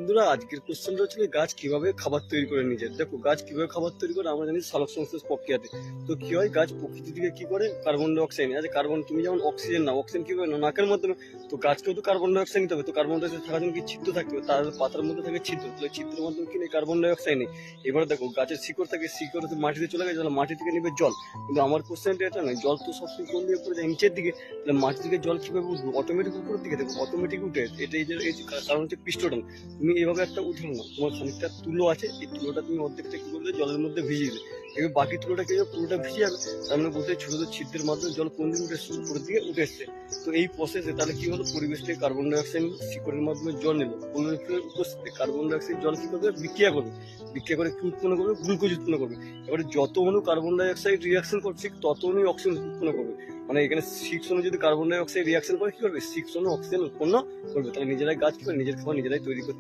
বন্ধুরা, আজকের কোশ্চেনটা হচ্ছে গাছ কিভাবে খাবার তৈরি করে নিজে। দেখো, গাছ কিভাবে খাবার তৈরি করে আমরা জানি সালোক সংশ্লেষ প্রক্রিয়াতে। তো কি হয়, গাছ প্রকৃতি থেকে কি করে কার্বন ডাই অক্সাইড নেয়। কার্বন, তুমি যেমন অক্সিজেন না, অক্সিজেন কি করে না নাকের মাধ্যমে। তো গাছকেও তো কার্বন ডাই অক্সাইড নিতে হবে। তো কার্বন ডাই অক্সাইড থাকার জন্য কি ছিদ্র থাকবে, তার পাতার মধ্যে থাকে ছিদ্র, তাহলে ছিদ্রের মাধ্যমে কি নেই কার্বন ডাই অক্সাইড নেই। এবার দেখো, গাছের শিকড় থাকে, শিকড় মাটিতে চলে গেছে, তাহলে মাটি থেকে নেবে জল। কিন্তু আমার কোশ্চেনটা এটা নয়, জল তো সবসময় কোন দিকে পড়ে যায়, নিচের দিকে। তাহলে মাটি থেকে জল কিভাবে উঠবে, অটোমেটিক উপরের দিকে। দেখো, অটোমেটিক উঠে, এটা এই যে কারণ হচ্ছে পিস্টন। তুমি এইভাবে একটা উঠানো না, তোমার খানিকটা তুলো আছে, এই তুলোটা তুমি অর্ধেকটা কি করবে, জলের মধ্যে ভিজিয়ে দেবে। এবার বাকি তুলোটা কি হবে, পুরোটা ভিজে যাবে। তার মানে বলতে ছোট ছোট ছিদ্রের মাধ্যমে জল কোন দিকে উঠে এসছে, উপরের দিকে উঠে এসছে। তো এই প্রসেসে তাহলে কি হলো, পরিবেশ থেকে কার্বন ডাই অক্সাইড শিকড়ের মাধ্যমে জল নিল, পরিবেশের উপস্থিতিতে কার্বন ডাই অক্সাইড জল কি করবে, বিক্রিয়া করবে। বিক্রিয়া করে কি উৎপন্ন করবে, গ্লুকোজ উৎপন্ন করবে। এবারে যত অণু কার্বন ডাই অক্সাইড রিয়াকশন করছে, তত অণু অক্সিজেন উৎপন্ন করবে। মানে এখানে 6 অণু যদি কার্বন ডাই অক্সাইড রিয়াকশন করে, কি করবে, 6 অণু অক্সিজেন উৎপন্ন করবে। তাহলে নিজেরাই গাছ কি করে নিজের খাবার নিজেরাই তৈরি করতে